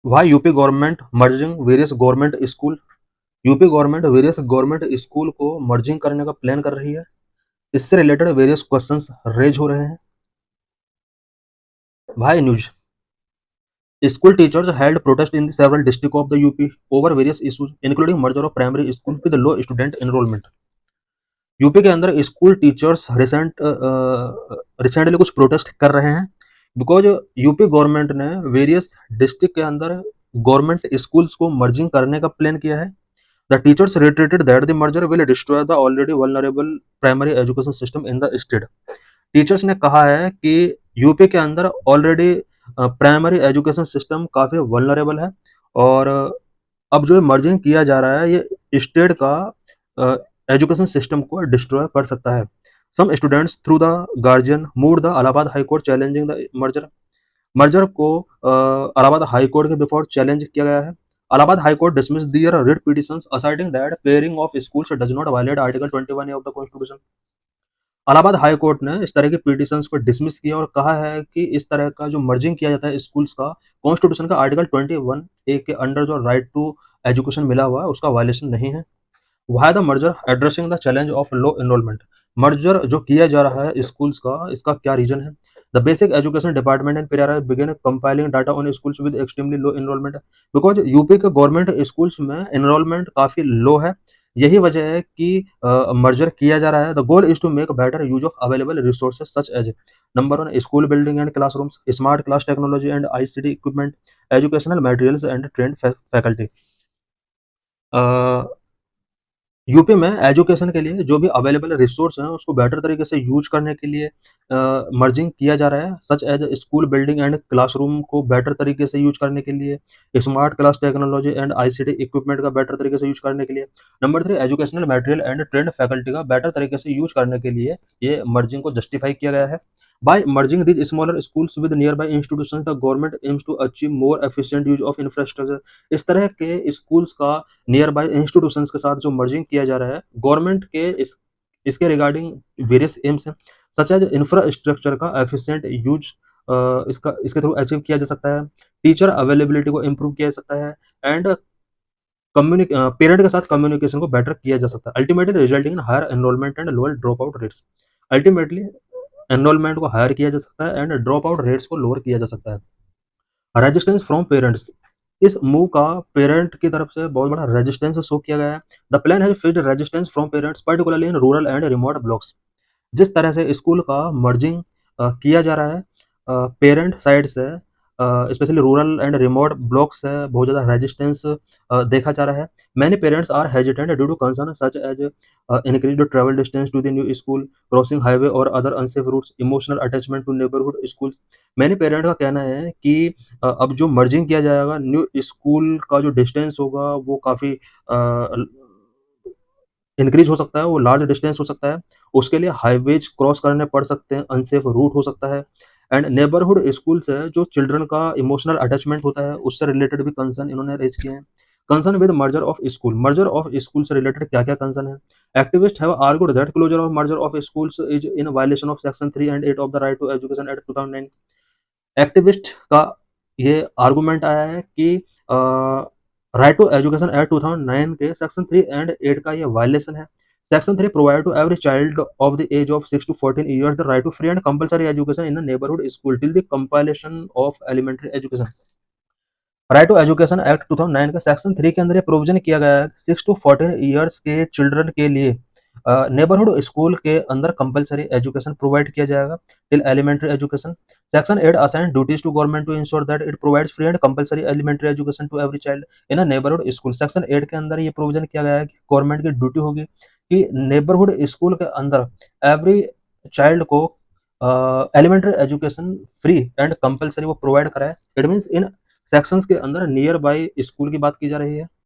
Why UP government merging various government school? UP government various government school को merging करने का plan कर रही है। इससे रिलेटेड वेरियस क्वेश्चंस रेज हो रहे हैं। Why news? School teachers held protest in several districts of the UP over various issues, including merger of primary school with low student enrollment. UP के अंदर स्कूल टीचर्स रिसेंटली कुछ protest कर रहे हैं because UP government ने various district के अंदर government schools को मर्जिंग करने का प्लान किया है। The teachers retreated that the merger will destroy the already vulnerable primary education system in the state. Teachers ने कहा है कि यूपी के अंदर ऑलरेडी प्राइमरी एजुकेशन सिस्टम काफ़ी वल्नरेबल है और अब जो मर्जिंग किया जा रहा है ये स्टेट का एजुकेशन सिस्टम को डिस्ट्रॉय कर सकता है। Some students through the guardian moved the Allahabad High Court challenging the merger. Merger को इलाहाबाद हाई कोर्ट के बिफोर चैलेंज किया गया है। Allahabad High Court dismiss their writ petitions asserting that pairing of schools does not violate article 21A of the constitution. Allahabad High Court ने इस तरह के petitions को डिसमिस किया और कहा है कि इस तरह का जो मर्जिंग किया जाता है स्कूल्स का कॉन्स्टिट्यूशन का आर्टिकल 21A के अंडर जो राइट टू एजुकेशन मिला हुआ है उसका वायलेशन नहीं है। Why the merger addressing the challenge of low enrollment? Merger जो किया जा रहा है स्कूल्स का इसका क्या रीजन है? The basic education department in Periyar begin compiling data on schools with extremely low enrolment because UP के गवर्नमेंट स्कूल्स में एनरोलमेंट काफी लो है। यही वजह है कि मर्जर किया जा रहा है। The goal is to make better use of available resources such as number one school building and classrooms smart class technology and ICT equipment educational materials and trained faculty. UP में education के लिए जो भी available resource हैं उसको better तरीके से use करने के लिए मर्जिंग किया जा रहा है such as school building and classroom को बेटर तरीके से यूज करने के लिए smart class technology and ICT equipment का बेटर तरीके से यूज करने के लिए number three educational material and trained faculty का बेटर तरीके से यूज करने के लिए ये मर्जिंग को जस्टिफाई किया गया है। By merging these smaller schools with nearby institutions, the government aims to achieve more efficient use of infrastructure। इस तरह के schools का नियर बाय इंस्टीट्यूशंस के साथ जो मर्जिंग किया जा रहा है गवर्नमेंट के इसके रिगार्डिंग वेरियस एम्स हैं सच एज इंफ्रास्ट्रक्चर का एफिशिएंट यूज इसके थ्रू अचीव किया जा सकता है। टीचर अवेलेबिलिटी को इम्प्रूव किया जा सकता है एंड पेरेंट के साथ कम्युनिकेशन को बेटर किया जा सकता है ultimately resulting in higher enrolment and lower drop out rates. Ultimately enrolment को हायर किया जा सकता है एंड ड्रॉप आउट रेट्स को लोअर किया जा सकता है। रेजिस्टेंस फ्रॉम पेरेंट्स इस मूव का पेरेंट की तरफ से बहुत बड़ा रेजिस्टेंस शो किया गया है। The plan has faced resistance from parents particularly in rural and remote blocks. जिस तरह से स्कूल का मर्जिंग किया जा रहा है पेरेंट साइड से specially rural and remote block से बहुत ज़्यादा रेजिस्टेंस देखा जा रहा है। Many parents are hesitant due to concern such as increase travel distance to the new school crossing highway और other unsafe routes emotional attachment to neighbourhood school. Many parent का कहना है कि अब जो मर्जिंग किया जाएगा न्यू स्कूल का जो डिस्टेंस होगा वो काफ़ी इंक्रीज हो सकता है, वो लार्ज डिस्टेंस हो सकता है। उसके लिए हाईवेज क्रॉस करने पड़ सकते हैं, अनसेफ रूट हो सकता है एंड नेबरहुड स्कूल से जो चिल्ड्रन का इमोशनल अटैचमेंट होता है उससे रिलेटेड भी कंसर्न इन्होंने रेज किए हैं। Concern with merger of school से रिलेटेड क्या क्या कंसर्न है? Activist have argued that closure of merger of schools is in violation of section 3 and 8 of the right to education act 2009। Activist का ये argument आया है कि राइट टू एजुकेशन एक्ट 2009 के सेक्शन 3 एंड 8 का ये वायलेशन है। Section 3 provide to every child of the age of 6 to 14 years the right to free and compulsory education in a neighbourhood school till the compilation of elementary education. Right to education act 2009 का section 3 के अंदर ये provision किया गया है 6 to 14 years के children के लिए नेबरहुड स्कूल के अंदर कंपलसरी एजुकेशन प्रोवाइड किया जाएगा till elementary education. Section 8 assign duties to government to ensure that it provides free and compulsory elementary education to every child in a neighbourhood school. Section 8 के अंदर ये provision किया गया है कि गवर्नमेंट की ड्यूटी होगी कि नेबरहुड स्कूल के अंदर एवरी चाइल्ड को elementary education free and compulsory वो प्रोवाइड कराए। इट मीन्स इन सेक्शंस के अंदर नियर बाय स्कूल की बात की जा रही है।